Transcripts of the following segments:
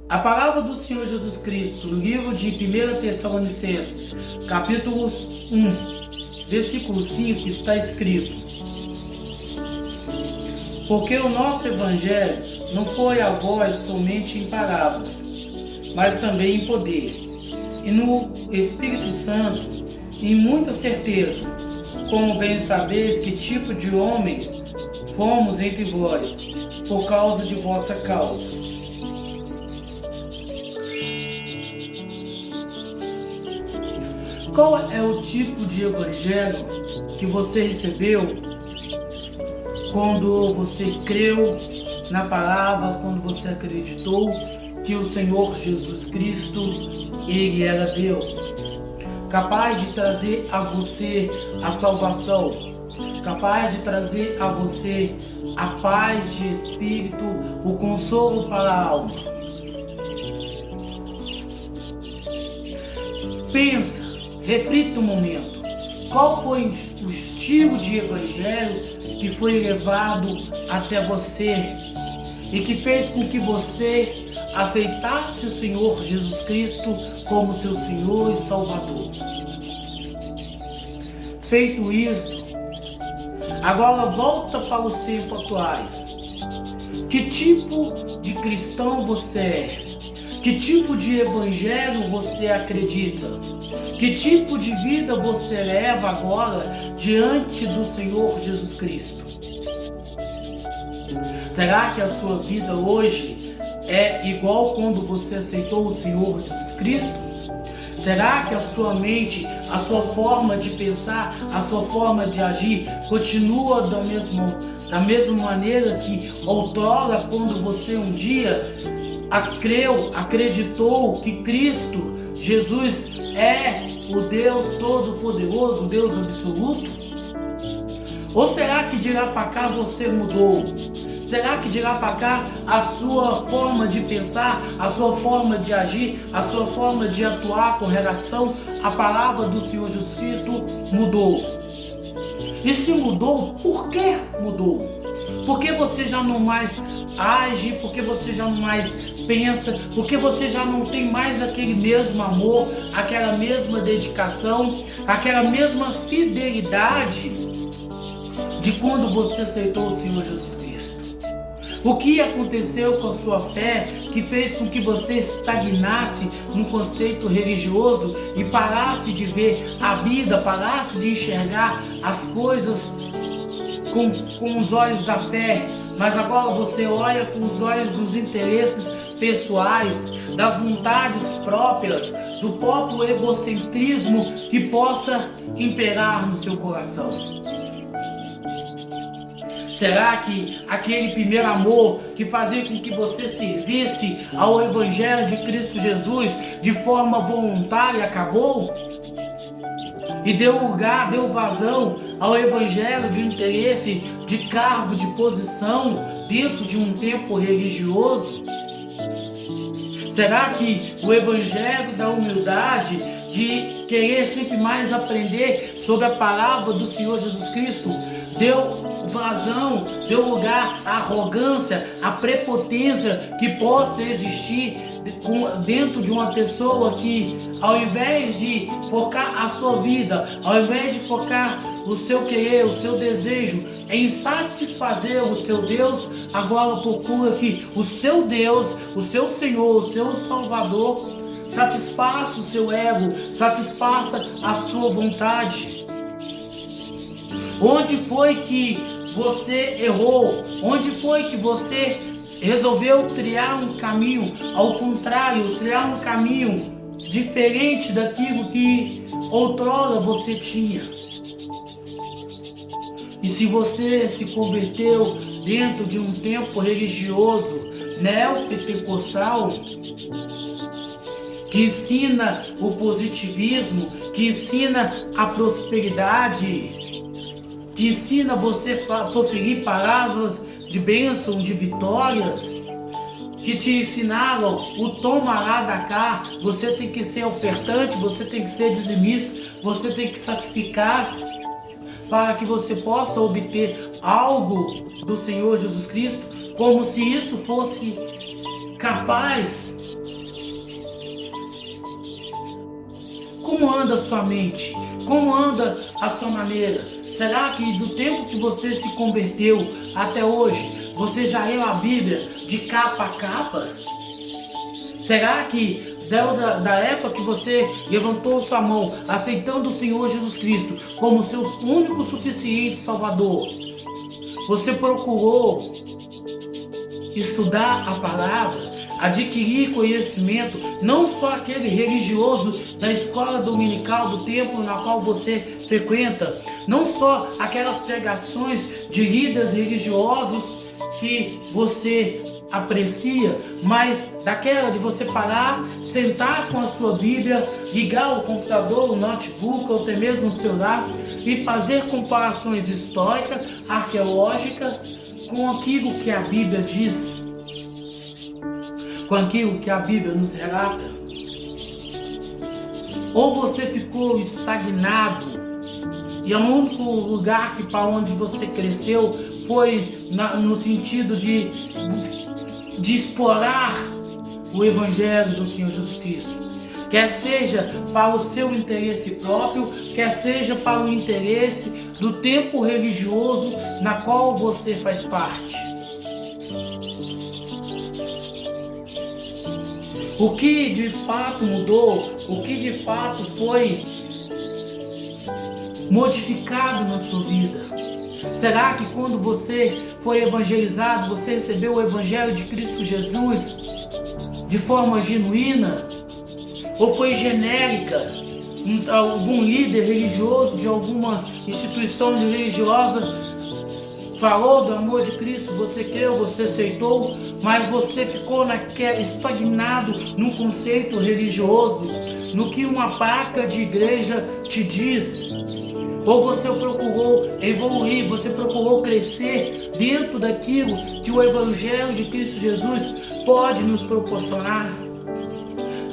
A palavra do Senhor Jesus Cristo, no livro de 1 Tessalonicenses, capítulo 1, versículo 5, está escrito: Porque o nosso Evangelho não foi a vós somente em palavras, mas também em poder, e no Espírito Santo, e em muita certeza, como bem sabeis que tipo de homens fomos entre vós, por causa de vossa causa. Qual é o tipo de evangelho que você recebeu quando você creu na palavra, quando você acreditou que o Senhor Jesus Cristo, Ele era Deus, capaz de trazer a você a salvação, capaz de trazer a você a paz de espírito, o consolo para a alma? Pensa, reflita um momento. Qual foi o estilo de evangelho que foi levado até você e que fez com que você aceitasse o Senhor Jesus Cristo como seu Senhor e Salvador? Feito isto, agora volta para os tempos atuais. Que tipo de cristão você é? Que tipo de evangelho você acredita? Que tipo de vida você leva agora diante do Senhor Jesus Cristo? Será que a sua vida hoje é igual quando você aceitou o Senhor Jesus Cristo? Será que a sua mente, a sua forma de pensar, a sua forma de agir continua da mesma maneira que outrora, quando você um dia acreditou que Cristo Jesus é o Deus Todo-Poderoso, o Deus absoluto? Ou será que de lá para cá você mudou? Será que de lá para cá a sua forma de pensar, a sua forma de agir, a sua forma de atuar com relação à palavra do Senhor Jesus Cristo mudou? E se mudou, por que mudou? Porque você já não mais age, porque você já não mais pensa, porque você já não tem mais aquele mesmo amor, aquela mesma dedicação, aquela mesma fidelidade de quando você aceitou o Senhor Jesus Cristo. O que aconteceu com a sua fé que fez com que você estagnasse num conceito religioso e parasse de ver a vida, parasse de enxergar as coisas com os olhos da fé, mas agora você olha com os olhos dos interesses pessoais, das vontades próprias, do próprio egocentrismo que possa imperar no seu coração? Será que aquele primeiro amor que fazia com que você servisse ao Evangelho de Cristo Jesus de forma voluntária acabou? E deu lugar, deu vazão ao evangelho de interesse, de cargo, de posição dentro de um tempo religioso? Será que o evangelho da humildade, de querer sempre mais aprender sobre a palavra do Senhor Jesus Cristo, deu vazão, deu lugar à arrogância, à prepotência que possa existir dentro de uma pessoa que, ao invés de focar a sua vida, ao invés de focar o seu querer, o seu desejo em satisfazer o seu Deus, agora procura que o seu Deus, o seu Senhor, o seu Salvador satisfaça o seu ego, satisfaça a sua vontade? Onde foi que você errou? Onde foi que você resolveu trilhar um caminho ao contrário, trilhar um caminho diferente daquilo que outrora você tinha? E se você se converteu dentro de um tempo religioso neopentecostal, que ensina o positivismo, que ensina a prosperidade, que ensina você a proferir palavras de bênção, de vitórias, que te ensinaram o toma lá da cá, você tem que ser ofertante, você tem que ser dizimista, você tem que sacrificar para que você possa obter algo do Senhor Jesus Cristo, como se isso fosse capaz. Como anda a sua mente? Como anda a sua maneira? Será que do tempo que você se converteu até hoje, você já leu a Bíblia de capa a capa? Será que da época que você levantou sua mão, aceitando o Senhor Jesus Cristo como seu único suficiente Salvador, você procurou estudar a palavra, adquirir conhecimento, não só aquele religioso da escola dominical, do templo na qual você frequenta, não só aquelas pregações de líderes religiosos que você aprecia, mas daquela de você parar, sentar com a sua Bíblia, ligar o computador, o notebook ou até mesmo o celular e fazer comparações históricas, arqueológicas com aquilo que a Bíblia diz, com aquilo que a Bíblia nos relata. Ou você ficou estagnado e o único lugar para onde você cresceu foi no sentido de explorar o Evangelho do Senhor Jesus Cristo, quer seja para o seu interesse próprio, quer seja para o interesse do tempo religioso na qual você faz parte. O que de fato mudou, o que de fato foi modificado na sua vida? Será que quando você foi evangelizado, você recebeu o Evangelho de Cristo Jesus de forma genuína? Ou foi genérica? Algum líder religioso de alguma instituição religiosa falou do amor de Cristo, você creu, você aceitou, mas você ficou estagnado num conceito religioso, no que uma placa de igreja te diz? Ou você procurou evoluir, você procurou crescer dentro daquilo que o Evangelho de Cristo Jesus pode nos proporcionar?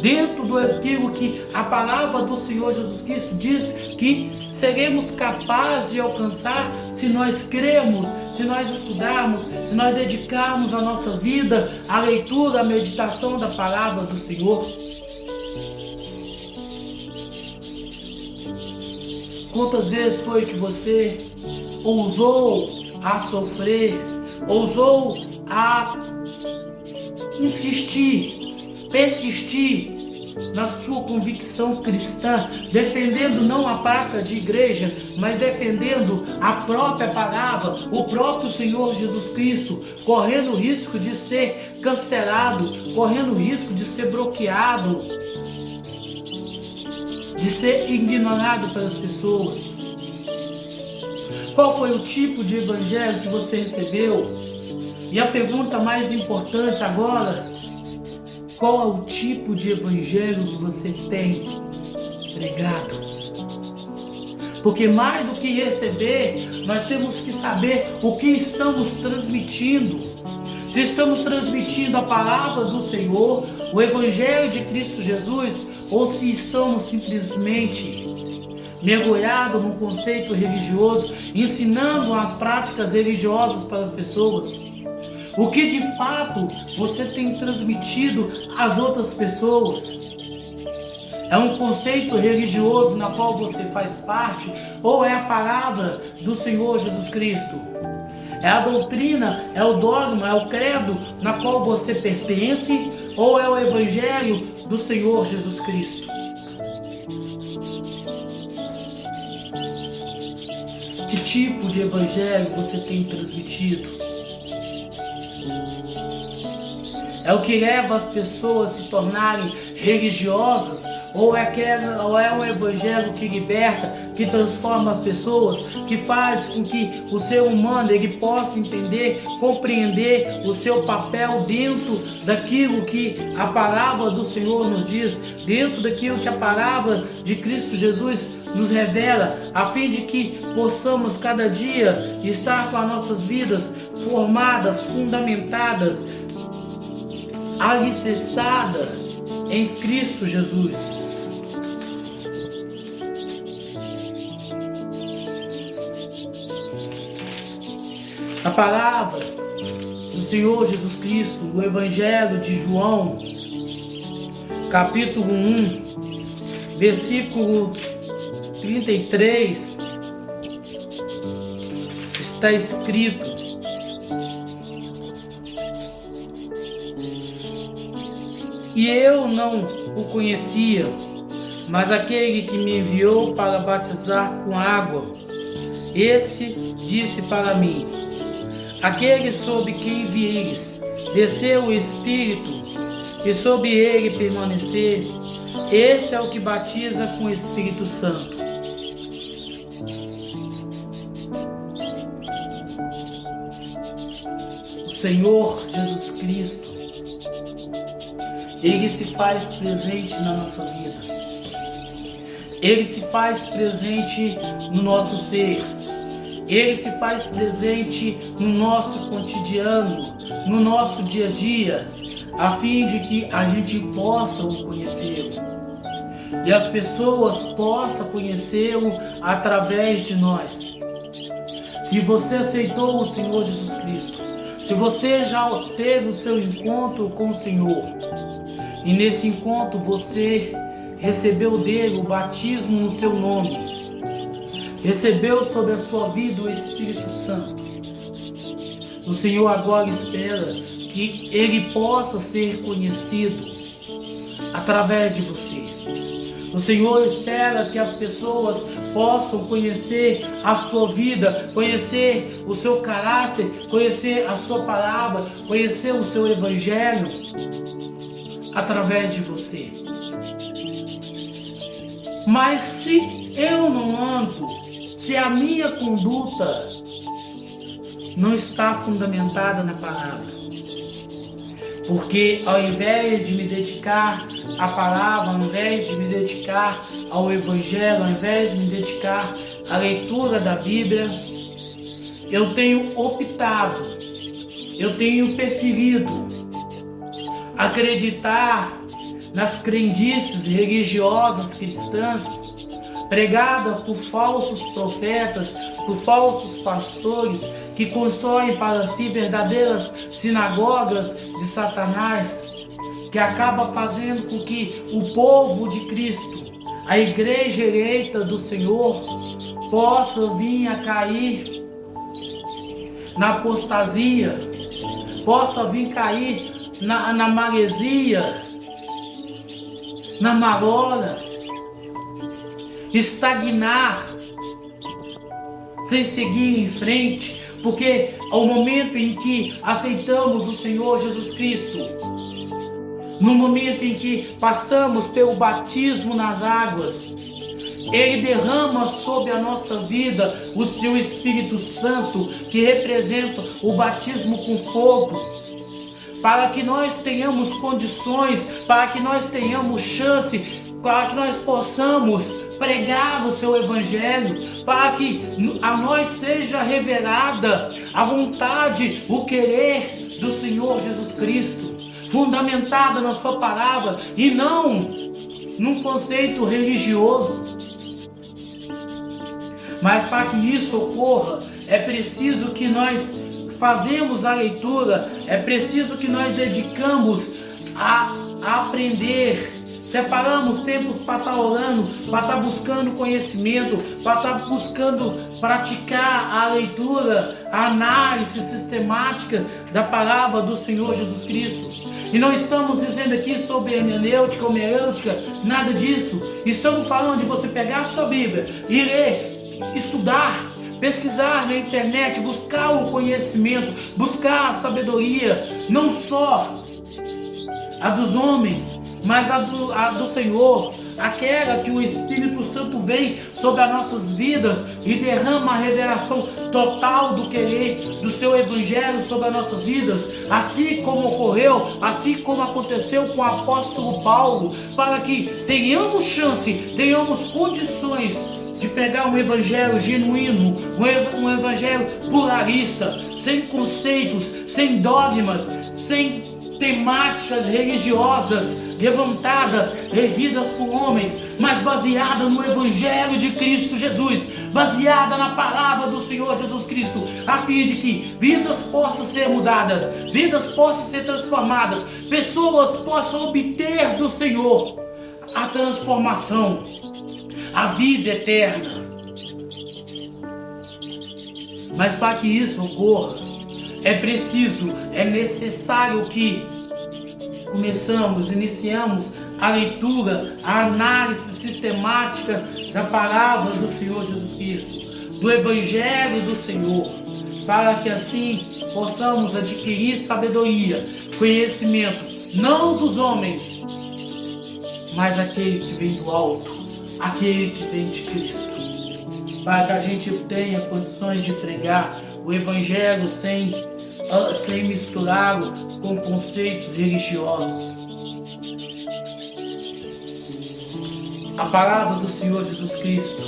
Dentro daquilo que a palavra do Senhor Jesus Cristo diz que seremos capazes de alcançar se nós cremos, se nós estudarmos, se nós dedicarmos a nossa vida à leitura, à meditação da palavra do Senhor. Quantas vezes foi que você ousou a sofrer, ousou a insistir, persistir na sua convicção cristã, defendendo não a placa de igreja, mas defendendo a própria palavra, o próprio Senhor Jesus Cristo, correndo o risco de ser cancelado, correndo o risco de ser bloqueado, de ser ignorado pelas pessoas? Qual foi o tipo de evangelho que você recebeu? E a pergunta mais importante agora: qual é o tipo de evangelho que você tem pregado? Porque mais do que receber, nós temos que saber o que estamos transmitindo. Se estamos transmitindo a palavra do Senhor, o Evangelho de Cristo Jesus, ou se estamos simplesmente mergulhados num conceito religioso, ensinando as práticas religiosas para as pessoas. O que de fato você tem transmitido às outras pessoas? É um conceito religioso na qual você faz parte, ou é a palavra do Senhor Jesus Cristo? É a doutrina, é o dogma, é o credo na qual você pertence, ou é o Evangelho do Senhor Jesus Cristo? Que tipo de evangelho você tem transmitido? É o que leva as pessoas a se tornarem religiosas? Ou é um evangelho que liberta, que transforma as pessoas, que faz com que o ser humano ele possa entender, compreender o seu papel dentro daquilo que a palavra do Senhor nos diz, dentro daquilo que a palavra de Cristo Jesus nos revela, a fim de que possamos cada dia estar com as nossas vidas formadas, fundamentadas, alicerçadas em Cristo Jesus. A palavra do Senhor Jesus Cristo, no Evangelho de João, capítulo 1, versículo 33, está escrito: e eu não o conhecia, mas aquele que me enviou para batizar com água, esse disse para mim: aquele sob quem vires descer o Espírito e sobre ele permanecer, esse é o que batiza com o Espírito Santo. O Senhor Jesus Cristo, Ele se faz presente na nossa vida. Ele se faz presente no nosso ser. Ele se faz presente no nosso cotidiano, no nosso dia a dia, a fim de que a gente possa o conhecê-lo. E as pessoas possam conhecê-lo através de nós. Se você aceitou o Senhor Jesus Cristo, se você já teve o seu encontro com o Senhor, e nesse encontro você recebeu dele o batismo no seu nome, recebeu sobre a sua vida o Espírito Santo, o Senhor agora espera que ele possa ser conhecido através de você. O Senhor espera que as pessoas possam conhecer a sua vida, conhecer o seu caráter, conhecer a sua palavra, conhecer o seu evangelho através de você. Mas se eu não ando, se a minha conduta não está fundamentada na palavra, porque ao invés de me dedicar à palavra, ao invés de me dedicar ao evangelho, ao invés de me dedicar à leitura da Bíblia, eu tenho optado, eu tenho preferido acreditar nas crendices religiosas cristãs pregadas por falsos profetas, por falsos pastores que constroem para si verdadeiras sinagogas de Satanás, que acaba fazendo com que o povo de Cristo, a igreja eleita do Senhor, possa vir a cair na apostasia, possa vir cair na maresia, na marola, estagnar, sem seguir em frente, porque ao momento em que aceitamos o Senhor Jesus Cristo, no momento em que passamos pelo batismo nas águas, Ele derrama sobre a nossa vida o seu Espírito Santo, que representa o batismo com fogo, para que nós tenhamos condições, para que nós tenhamos chance, para que nós possamos pregar o seu evangelho, para que a nós seja revelada a vontade, o querer do Senhor Jesus Cristo, fundamentada na sua palavra e não num conceito religioso. Mas para que isso ocorra, é preciso que nós fazemos a leitura, é preciso que nós dedicamos a aprender, separamos tempos para estar orando, para estar buscando conhecimento, para estar buscando praticar a leitura, a análise sistemática da palavra do Senhor Jesus Cristo. E não estamos dizendo aqui sobre hermenêutica, homeêutica, nada disso. Estamos falando de você pegar a sua Bíblia e ler, estudar, pesquisar na internet, buscar o conhecimento, buscar a sabedoria, não só a dos homens, mas a do Senhor, aquela que o Espírito Santo vem sobre as nossas vidas e derrama a revelação total do querer do seu evangelho sobre as nossas vidas, assim como ocorreu, assim como aconteceu com o apóstolo Paulo, para que tenhamos chance, tenhamos condições de pegar um evangelho genuíno, um evangelho pluralista, sem conceitos, sem dogmas, sem temáticas religiosas levantadas, erguidas por homens, mas baseada no evangelho de Cristo Jesus, baseada na palavra do Senhor Jesus Cristo, a fim de que vidas possam ser mudadas, vidas possam ser transformadas, pessoas possam obter do Senhor a transformação, a vida eterna. Mas para que isso ocorra, é necessário que iniciamos a leitura, a análise sistemática da palavra do Senhor Jesus Cristo, do Evangelho do Senhor, para que assim possamos adquirir sabedoria, conhecimento, não dos homens, mas aquele que vem do alto, aquele que vem de Cristo, para que a gente tenha condições de pregar o Evangelho sem misturá-lo com conceitos religiosos. A palavra do Senhor Jesus Cristo,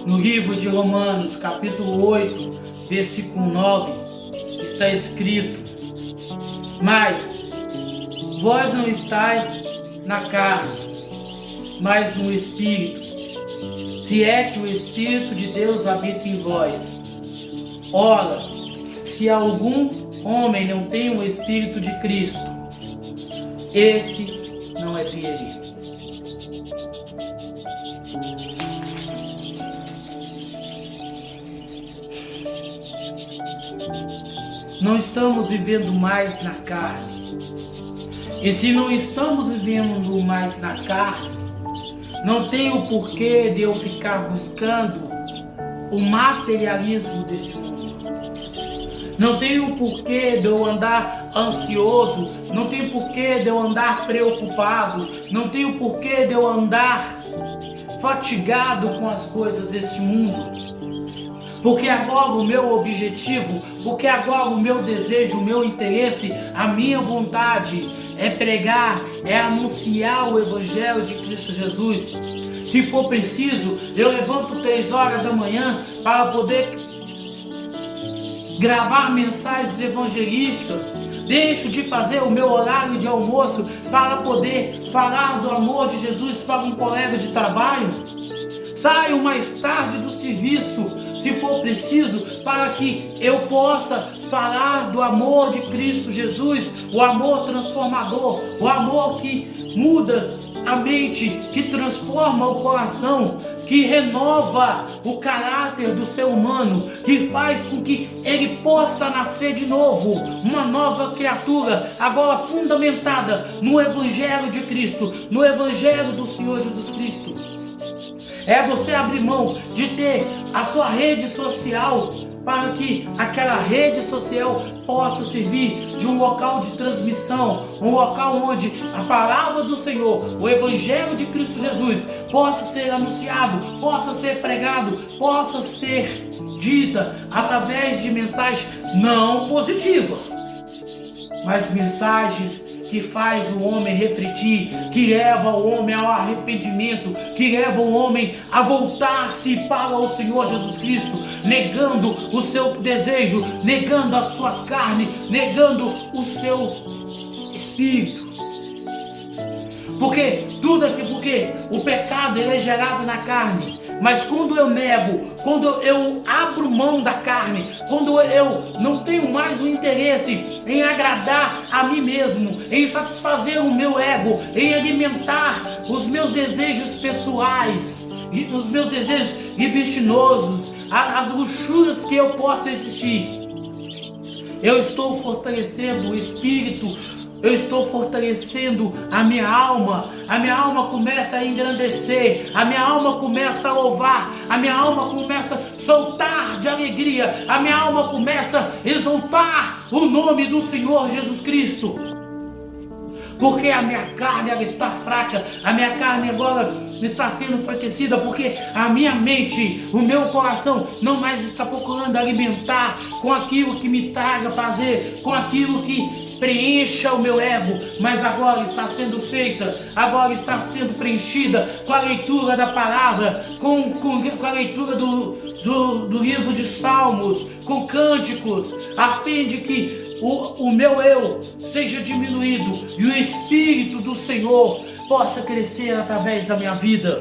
no livro de Romanos, capítulo 8, versículo 9, está escrito: mas vós não estáis na carne, mas no Espírito, se é que o Espírito de Deus habita em vós. Ora, se algum homem não tem o Espírito de Cristo, esse não é dele. Não estamos vivendo mais na carne. E se não estamos vivendo mais na carne, não tem o porquê de eu ficar buscando o materialismo desse mundo. Não tem o porquê de eu andar ansioso, não tem o porquê de eu andar preocupado, não tem o porquê de eu andar fatigado com as coisas desse mundo. Porque agora o meu objetivo, porque agora o meu desejo, o meu interesse, a minha vontade é pregar, é anunciar o Evangelho de Cristo Jesus. Se for preciso, eu levanto 3 horas da manhã para poder gravar mensagens evangelísticas. Deixo de fazer o meu horário de almoço para poder falar do amor de Jesus para um colega de trabalho. Saio mais tarde do serviço, se for preciso, para que eu possa falar do amor de Cristo Jesus, o amor transformador, o amor que muda a mente, que transforma o coração, que renova o caráter do ser humano, que faz com que ele possa nascer de novo, uma nova criatura, agora fundamentada no Evangelho de Cristo, no Evangelho do Senhor Jesus Cristo. É você abrir mão de ter a sua rede social para que aquela rede social possa servir de um local de transmissão, um local onde a palavra do Senhor, o Evangelho de Cristo Jesus, possa ser anunciado, possa ser pregado, possa ser dita através de mensagens não positivas, mas mensagens que faz o homem refletir, que leva o homem ao arrependimento, que leva o homem a voltar-se para o Senhor Jesus Cristo, negando o seu desejo, negando a sua carne, negando o seu espírito. Porque o pecado ele é gerado na carne. Mas quando eu nego, quando eu abro mão da carne, quando eu não tenho mais o interesse em agradar a mim mesmo, em satisfazer o meu ego, em alimentar os meus desejos pessoais, os meus desejos libidinosos, as luxúrias que eu possa existir, eu estou fortalecendo o espírito. Eu estou fortalecendo a minha alma começa a engrandecer, a minha alma começa a louvar, a minha alma começa a soltar de alegria, a minha alma começa a exaltar o nome do Senhor Jesus Cristo. Porque a minha carne ela está fraca, a minha carne agora está sendo enfraquecida, porque a minha mente, o meu coração não mais está procurando alimentar com aquilo que me traga prazer, com aquilo que preencha o meu ego, mas agora está sendo feita, agora está sendo preenchida com a leitura da palavra, com a leitura do livro de Salmos, com cânticos, a fim de que o meu eu seja diminuído e o Espírito do Senhor possa crescer através da minha vida.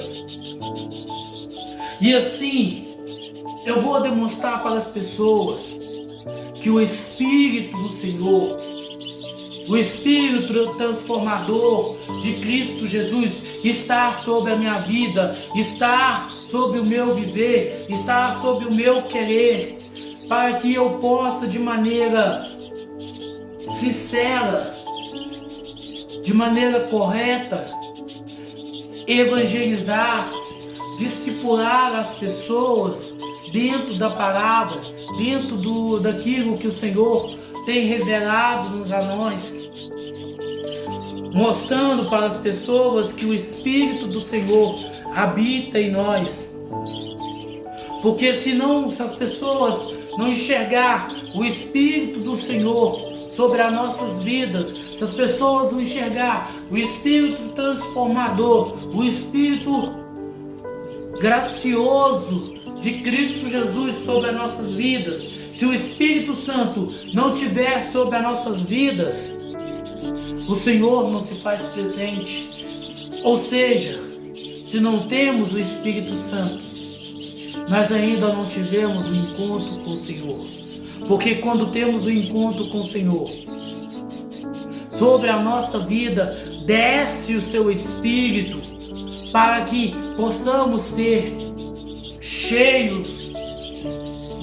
E assim, eu vou demonstrar para as pessoas que o Espírito do Senhor, o Espírito transformador de Cristo Jesus está sobre a minha vida, está sobre o meu viver, está sobre o meu querer, para que eu possa de maneira sincera, de maneira correta, evangelizar, discipular as pessoas dentro da palavra, dentro daquilo que o Senhor tem revelado a nós, mostrando para as pessoas que o Espírito do Senhor habita em nós. Porque se as pessoas não enxergar o Espírito do Senhor sobre as nossas vidas, se as pessoas não enxergar o Espírito transformador, o Espírito gracioso de Cristo Jesus sobre as nossas vidas, se o Espírito Santo não estiver sobre as nossas vidas, o Senhor não se faz presente. Ou seja, se não temos o Espírito Santo, nós ainda não tivemos o encontro com o Senhor. Porque quando temos o encontro com o Senhor, sobre a nossa vida desce o seu Espírito, para que possamos ser cheios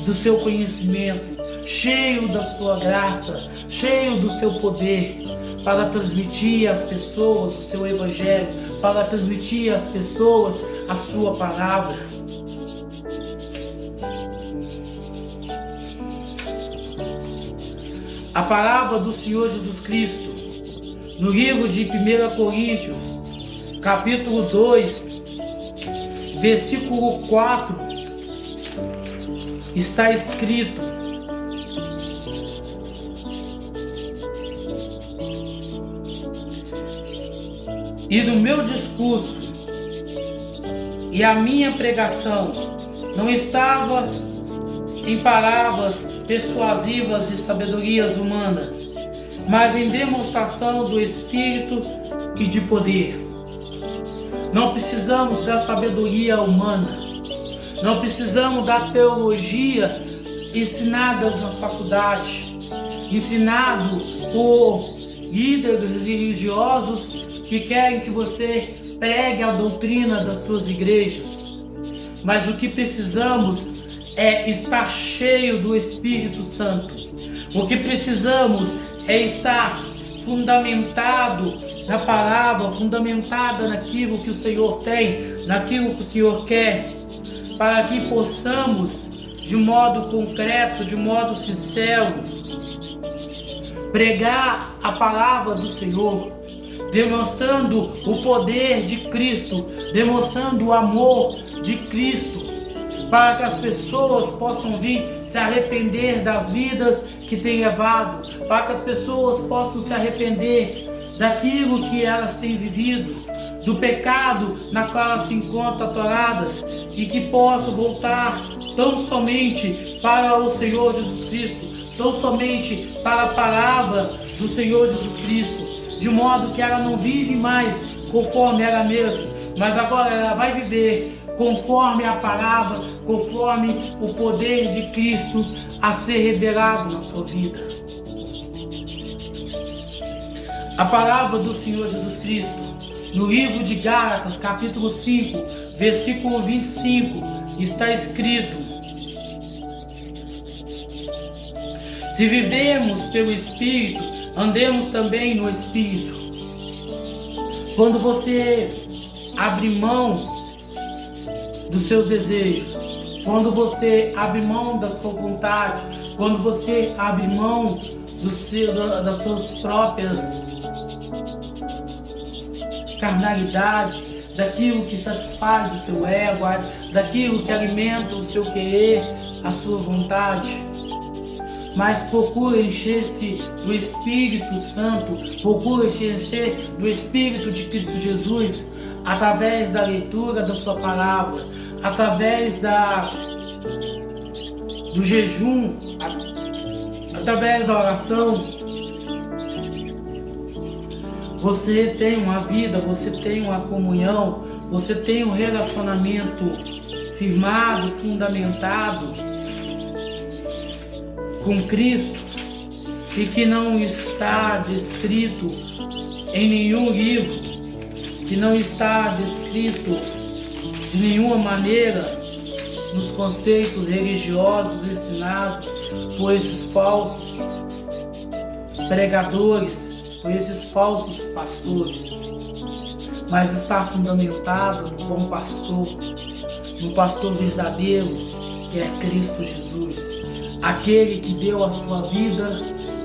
do seu conhecimento, cheio da sua graça, cheio do seu poder, para transmitir às pessoas o seu evangelho, para transmitir às pessoas a sua palavra. A palavra do Senhor Jesus Cristo, no livro de 1 Coríntios, capítulo 2, versículo 4, está escrito: e no meu discurso e a minha pregação não estava em palavras persuasivas de sabedorias humanas, mas em demonstração do Espírito e de poder. Não precisamos da sabedoria humana, não precisamos da teologia ensinadas na faculdade, ensinado por líderes religiosos que querem que você pregue a doutrina das suas igrejas. Mas o que precisamos é estar cheio do Espírito Santo. O que precisamos é estar fundamentado na palavra, fundamentada naquilo que o Senhor tem, naquilo que o Senhor quer, para que possamos, de modo concreto, de modo sincero, pregar a palavra do Senhor, demonstrando o poder de Cristo, demonstrando o amor de Cristo, para que as pessoas possam vir se arrepender das vidas que têm levado, para que as pessoas possam se arrepender daquilo que elas têm vivido, do pecado na qual elas se encontram atoradas, e que possam voltar tão somente para o Senhor Jesus Cristo, tão somente para a palavra do Senhor Jesus Cristo, de modo que ela não vive mais conforme ela mesma, mas agora ela vai viver conforme a palavra, conforme o poder de Cristo a ser revelado na sua vida. A palavra do Senhor Jesus Cristo, no livro de Gálatas, capítulo 5, versículo 25, está escrito: se vivemos pelo Espírito, andemos também no Espírito. Quando você abre mão dos seus desejos, quando você abre mão da sua vontade, quando você abre mão das suas próprias carnalidade, daquilo que satisfaz o seu ego, daquilo que alimenta o seu querer, a sua vontade, mas procura encher-se do Espírito Santo, procura encher do Espírito de Cristo Jesus, através da leitura da sua palavra, através do jejum, através da oração. Você tem uma vida, você tem uma comunhão, você tem um relacionamento firmado, fundamentado com Cristo e que não está descrito em nenhum livro, que não está descrito de nenhuma maneira nos conceitos religiosos ensinados por esses falsos pregadores, por esses falsos pastores, mas está fundamentado no bom pastor, no pastor verdadeiro, que é Cristo Jesus, aquele que deu a sua vida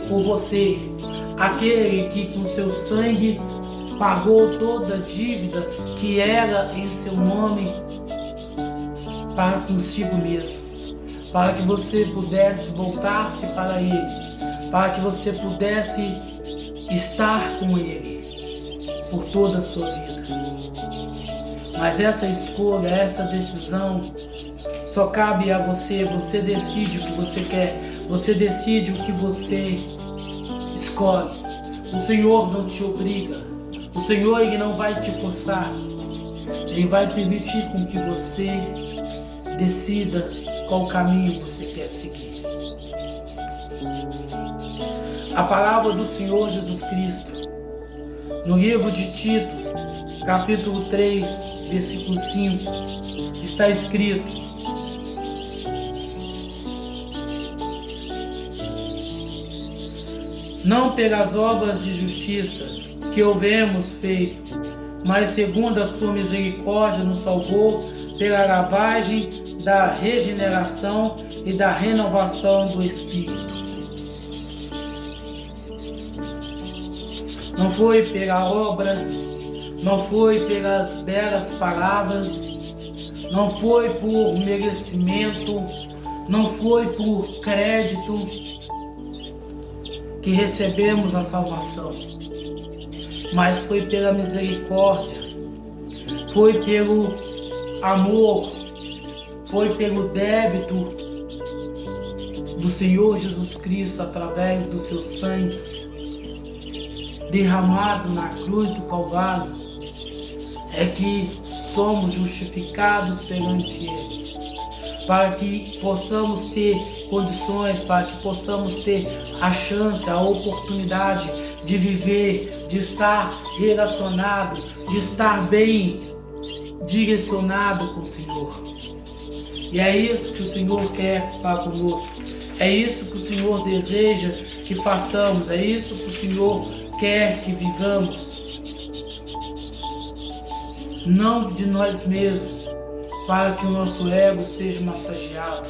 por você, aquele que com seu sangue pagou toda a dívida que era em seu nome para consigo mesmo, para que você pudesse voltar-se para Ele, para que você pudesse estar com Ele por toda a sua vida. Mas essa escolha, essa decisão só cabe a você. Você decide o que você quer, você decide o que você escolhe. O Senhor não te obriga, o Senhor Ele não vai te forçar, Ele vai permitir com que você decida qual caminho você quer seguir. A palavra do Senhor Jesus Cristo, no livro de Tito, capítulo 3, versículo 5, está escrito: não pelas obras de justiça que houvemos feito, mas segundo a sua misericórdia nos salvou pela lavagem da regeneração e da renovação do Espírito. Não foi pela obra, não foi pelas belas palavras, não foi por merecimento, não foi por crédito que recebemos a salvação, mas foi pela misericórdia, foi pelo amor, foi pelo débito do Senhor Jesus Cristo através do seu sangue derramado na cruz do Calvário, é que somos justificados perante Ele, para que possamos ter condições, para que possamos ter a chance, a oportunidade de viver, de estar relacionado, de estar bem direcionado com o Senhor. E é isso que o Senhor quer para conosco, é isso que o Senhor deseja que façamos, é isso que o Senhor quer que vivamos, não de nós mesmos, para que o nosso ego seja massageado,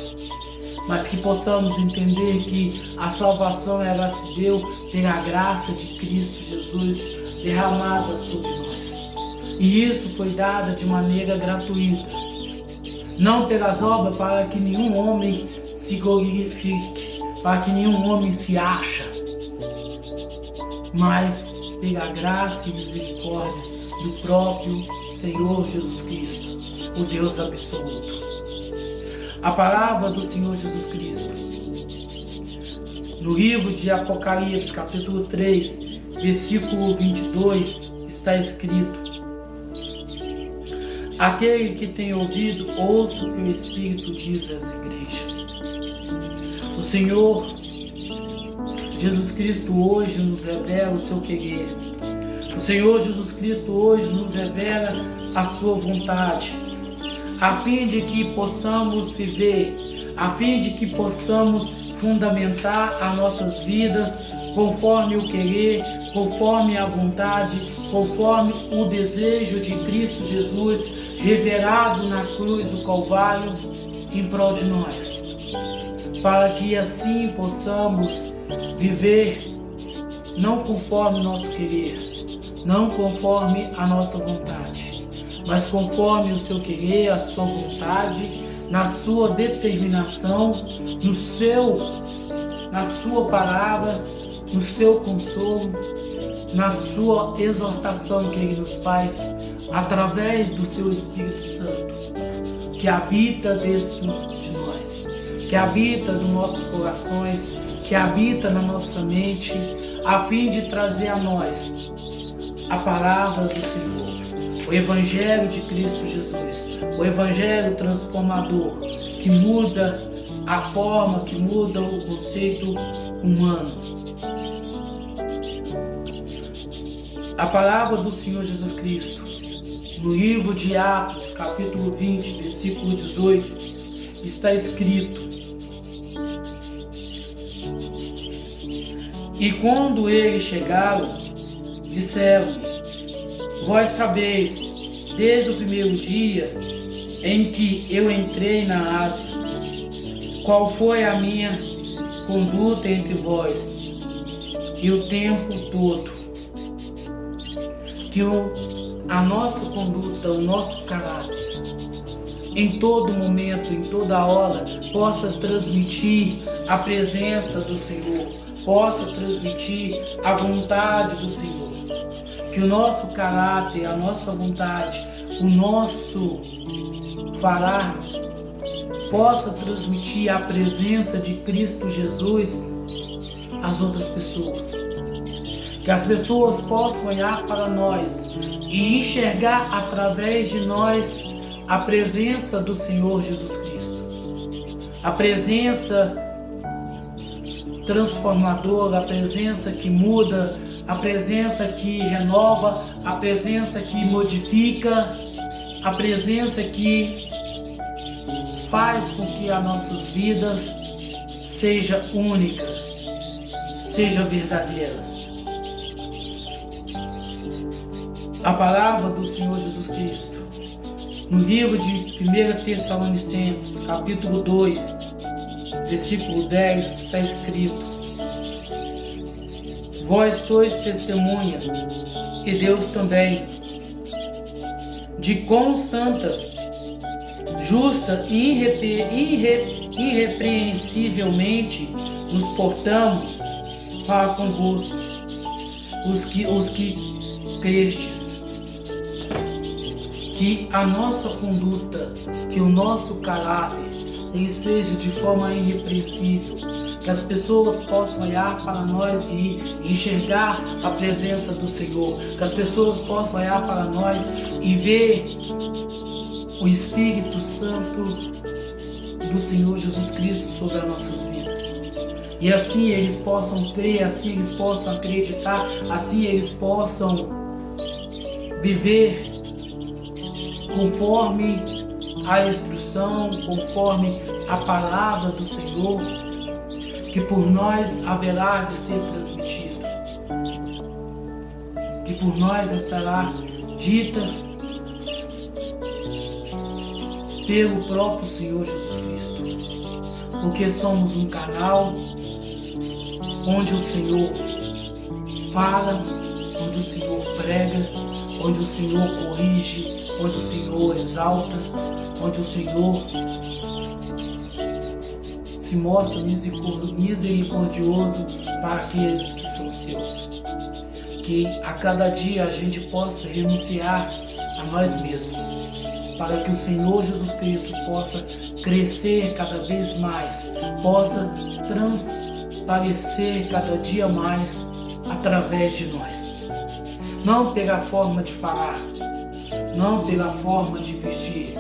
mas que possamos entender que a salvação ela se deu pela graça de Cristo Jesus derramada sobre nós. E isso foi dado de maneira gratuita, não pelas obras para que nenhum homem se glorifique, para que nenhum homem se acha, mas pela graça e misericórdia do próprio Senhor Jesus Cristo, o Deus absoluto. A palavra do Senhor Jesus Cristo, no livro de Apocalipse, capítulo 3, versículo 22, está escrito: aquele que tem ouvido, ouça o que o Espírito diz às igrejas. O Senhor Jesus Cristo hoje nos revela o seu querer. O Senhor Jesus Cristo hoje nos revela a sua vontade, a fim de que possamos viver, a fim de que possamos fundamentar as nossas vidas conforme o querer, conforme a vontade, conforme o desejo de Cristo Jesus revelado na cruz do Calvário em prol de nós, para que assim possamos viver não conforme o nosso querer, não conforme a nossa vontade, mas conforme o seu querer, a sua vontade, na sua determinação, na sua palavra, no seu consolo, na sua exortação que Ele nos faz através do seu Espírito Santo, que habita dentro de nós, que habita nos nossos corações, que habita na nossa mente, a fim de trazer a nós a palavra do Senhor, o Evangelho de Cristo Jesus, o Evangelho transformador, que muda a forma, que muda o conceito humano. A palavra do Senhor Jesus Cristo, no livro de Atos, capítulo 20, versículo 18, está escrito: e quando eles chegaram, disseram-lhe: vós sabeis, desde o primeiro dia em que eu entrei na Ásia, qual foi a minha conduta entre vós, e o tempo todo, que a nossa conduta, o nosso caráter, em todo momento, em toda hora, possa transmitir a presença do Senhor, possa transmitir a vontade do Senhor. Que o nosso caráter, a nossa vontade, o nosso falar, possa transmitir a presença de Cristo Jesus às outras pessoas. Que as pessoas possam olhar para nós e enxergar através de nós a presença do Senhor Jesus Cristo. A presença transformadora, a presença que muda, a presença que renova, a presença que modifica, a presença que faz com que as nossas vidas seja única, seja verdadeira. A palavra do Senhor Jesus Cristo, no livro de 1 Tessalonicenses, capítulo 2, versículo 10, está escrito: vós sois testemunha, e Deus também, de quão santa, justa e irrepreensivelmente nos portamos para convosco, os que crestes. Que a nossa conduta, que o nosso caráter, ele seja de forma irrepreensível, que as pessoas possam olhar para nós e enxergar a presença do Senhor, que as pessoas possam olhar para nós e ver o Espírito Santo do Senhor Jesus Cristo sobre as nossas vidas. E assim eles possam crer, assim eles possam acreditar, assim eles possam viver conforme a instrução, conforme a palavra do Senhor, que por nós haverá de ser transmitida, que por nós será dita pelo próprio Senhor Jesus Cristo, porque somos um canal onde o Senhor fala, onde o Senhor prega, onde o Senhor corrige, onde o Senhor exalta, onde o Senhor se mostra misericordioso para aqueles que são seus. Que a cada dia a gente possa renunciar a nós mesmos, para que o Senhor Jesus Cristo possa crescer cada vez mais, possa transparecer cada dia mais através de nós. Não pela forma de falar, não pela forma de vestir,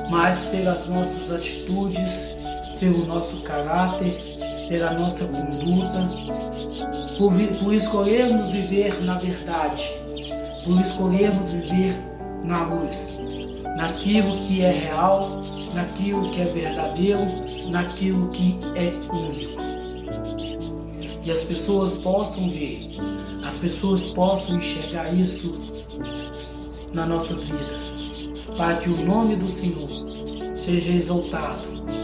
mas pelas nossas atitudes, pelo nosso caráter, pela nossa conduta, por escolhermos viver na verdade, por escolhermos viver na luz, naquilo que é real, naquilo que é verdadeiro, naquilo que é único. E as pessoas possam ver, as pessoas possam enxergar isso nas nossas vidas, para que o nome do Senhor seja exaltado,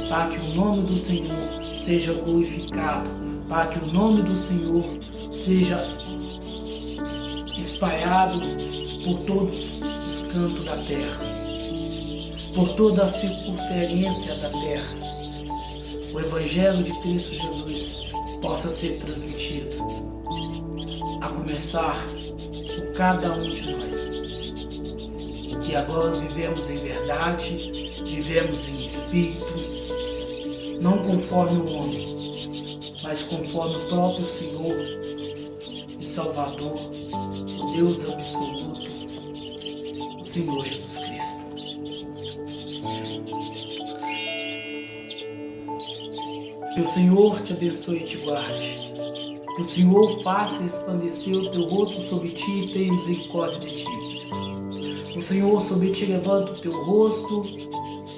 para que o nome do Senhor seja glorificado, para que o nome do Senhor seja espalhado por todos os cantos da terra, por toda a circunferência da terra. O Evangelho de Cristo Jesus possa ser transmitido, a começar por cada um de nós, que agora vivemos em verdade, vivemos em espírito, não conforme o homem, mas conforme o próprio Senhor e Salvador Deus absoluto, o Senhor Jesus Cristo. Que o Senhor te abençoe e te guarde. Que o Senhor faça resplandecer o teu rosto sobre ti e tenha misericórdia de ti. O Senhor sobre ti levanta o teu rosto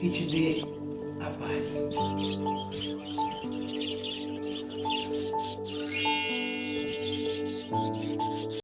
e te dê a paz.